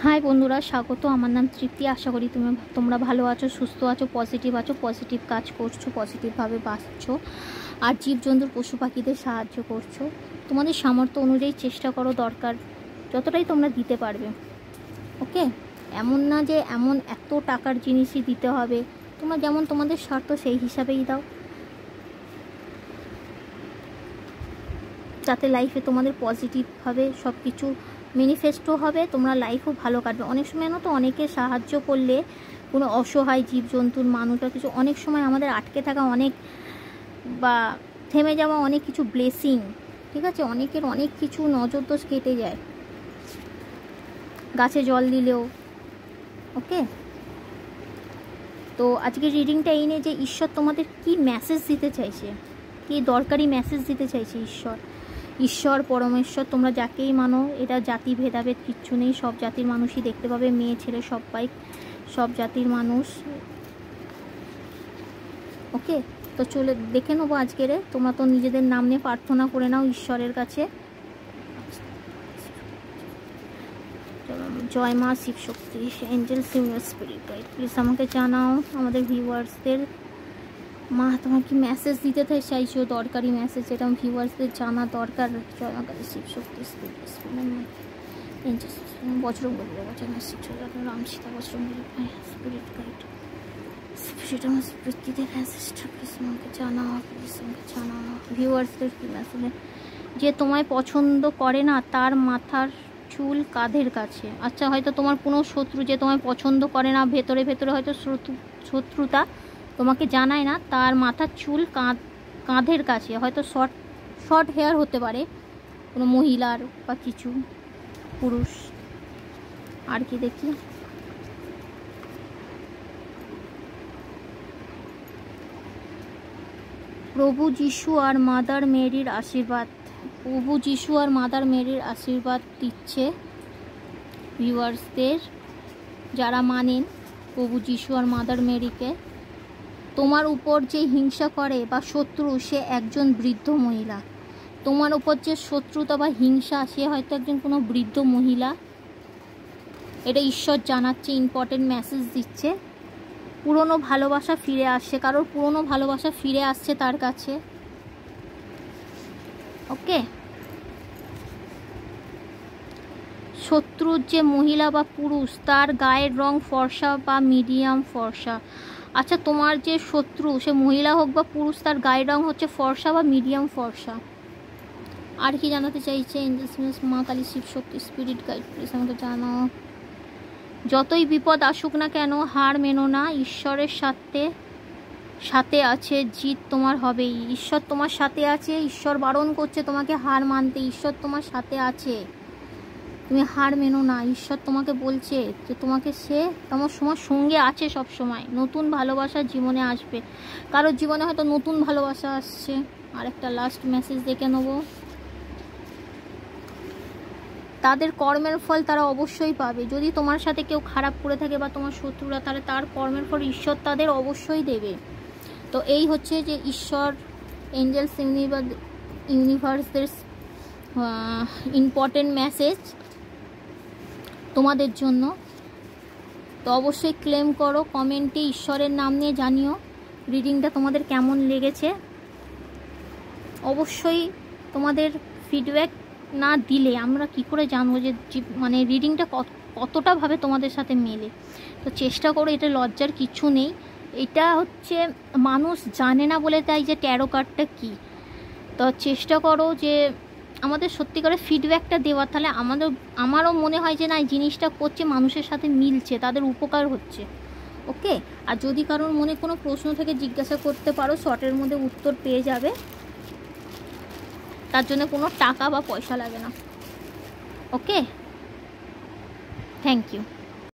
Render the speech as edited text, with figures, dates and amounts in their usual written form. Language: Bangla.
হাই বন্ধুরা, স্বাগত। আমার নাম তৃপ্তি। আশা করি তোমরা ভালো আছো, সুস্থ আছো, পজিটিভ আছো, পজিটিভ কাজ করছো, পজিটিভভাবে বাঁচছো আর জীবজন্তুর পশু পাখিদের সাহায্য করছো। তোমাদের সামর্থ্য অনুযায়ী চেষ্টা করো, দরকার যতটাই তোমরা দিতে পারবে। ওকে, এমন না যে এত টাকার জিনিসই দিতে হবে, তোমরা যেমন তোমাদের স্বার্থ সেই হিসাবেই দাও, যাতে লাইফে তোমাদের পজিটিভভাবে সব কিছু ম্যানিফেস্টও হবে, তোমরা লাইফও ভালো কাটবে। অনেক সময় তো অনেকে সাহায্য করলে, কোনো অসহায় জীবজন্তুর মানুষ বা কিছু, অনেক সময় আমাদের আটকে থাকা অনেক বা থেমে যাওয়া অনেক কিছু ব্লেসিং, ঠিক আছে, অনেকের অনেক কিছু নজর দোষ কেটে যায় গাছে জল দিলেও। ওকে, তো আজকে রিডিংটা এই নিয়ে যে ঈশ্বর তোমাদের কি মেসেজ দিতে চাইছে, কি দরকারি মেসেজ দিতে চাইছে ঈশ্বর পরমেশ্বর, তোমরা যাকেই মানো, এটা জাতি ভেদাভেদ কিচ্ছু নেই, সব জাতির মানুষই দেখতে পাবে, মেয়ে ছেলে সবাই, সব জাতির মানুষ। ওকে, তো চলে দেখে নেবো আজকের। তোমরা তো নিজেদের নাম নিয়ে প্রার্থনা করে নাও ঈশ্বরের কাছে। জয় মা Shiva Shakti, angel senior spirit guide, please আমাকে জানাও, আমাদের ভিউয়ার্সদের মা তোমার কি মেসেজ দিতে চাইছো, দরকারি মেসেজ, যেটা ভিউয়ার্সদের জানা দরকার। জয় মা কালী শিব শক্তি স্পিরিট বজরং বলি, রাম সীতা বজরং বলি স্পিরিট গাইড, সেটা আমার স্পিরিটদের মেসেজটা প্লিজ আমাকে জানাও, প্লিজ আমাকে জানাও। ভিউয়ার্সদের কি মেসেজ, যে তোমায় পছন্দ করে না তার মাথার চুল কাঁধের কাছে। আচ্ছা, হয়তো তোমার কোনো শত্রু যে তোমায় পছন্দ করে না, ভেতরে ভেতরে হয়তো শত্রুতা তোমাকে জানায় না, তার মাথার চুল কাঁধের কাছে, হয়তো শর্ট হেয়ার হতে পারে কোনো মহিলার বা কিছু পুরুষ। আর কি দেখি, প্রভু যিশু আর মাদার মেরির আশীর্বাদ, প্রভু যিশু আর মাদার মেরির আশীর্বাদ দিচ্ছে ভিউয়ার্সদের, যারা মানেন প্রভু যিশু আর মাদার মেরিকে। তোমার উপর যে হিংসা করে বা শত্রু, সে একজন বৃদ্ধ মহিলা। তোমার উপর যে শত্রুতা বা হিংসা, সে হয়তো একজন কোনো বৃদ্ধ মহিলা। এটা ঈশ্বর জানাচ্ছে, ইম্পর্টেন্ট মেসেজ দিচ্ছে। পুরনো ভালোবাসা ফিরে আসছে, কারোর পুরনো ভালোবাসা ফিরে আসছে তার কাছে। ওকে, শত্রুর যে মহিলা বা পুরুষ, তার গায়ের রং ফর্সা বা মিডিয়াম ফর্সা। আচ্ছা, তোমার যে শত্রু, সে মহিলা হোক বা পুরুষ, তার গায়ের রং হচ্ছে ফর্সা বা মিডিয়াম ফর্সা। আর কি জানাতে চাইছে এঞ্জেলস, মা কালী শিব শক্তি স্পিরিট গাইড, প্লিজ আমাকে জানাও। যতই বিপদ আসুক না কেন, হার মেনো না, ঈশ্বরের সাথে আছে, জিত তোমার হবেই। ঈশ্বর তোমার সাথে আছে, ঈশ্বর বারণ করছে তোমাকে হার মানতে, ঈশ্বর তোমার সাথে আছে, তুমি হার মেনো না। ঈশ্বর তোমাকে বলছে যে সে তোমার সঙ্গে আছে সব সময়। নতুন ভালোবাসা জীবনে আসবে, কারোর জীবনে হয়তো নতুন ভালোবাসা আসছে। আর একটা লাস্ট মেসেজ দেখে নেব, তাদের কর্মের ফল তারা অবশ্যই পাবে। যদি তোমার সাথে কেউ খারাপ করে থাকে বা তোমার শত্রুরা, তাহলে তার কর্মের ফল ঈশ্বর তাদের অবশ্যই দেবে। তো এই হচ্ছে যে ঈশ্বর, এঞ্জেলস, ইউনিভার্সদের ইম্পর্টেন্ট মেসেজ তোমাদের জন্য। তো অবশ্যই ক্লেম করো, কমেন্টে ঈশ্বরের নাম নিয়ে জানিও রিডিংটা তোমাদের কেমন লেগেছে। অবশ্যই তোমাদের ফিডব্যাক না দিলে আমরা কি করে জানবো যে মানে রিডিংটা কতটা ভাবে তোমাদের সাথে মেলে। তো চেষ্টা করো, এটা লজ্জার কিছু নেই। এটা হচ্ছে মানুষ জানে না বলে তাই যে ট্যারো কার্ডটা কী। তো চেষ্টা করো যে আমাদের সত্যিকারের ফিডব্যাকটা দেওয়ার, তাহলে আমারও মনে হয় যে না, এই জিনিসটা করছে মানুষের সাথে মিলছে, তাদের উপকার হচ্ছে। ওকে, আর যদি কারোর মনে কোনো প্রশ্ন থেকে জিজ্ঞাসা করতে পারো, শর্টের মধ্যে উত্তর পেয়ে যাবে, তার জন্য কোনো টাকা বা পয়সা লাগে না। ওকে, থ্যাংক ইউ।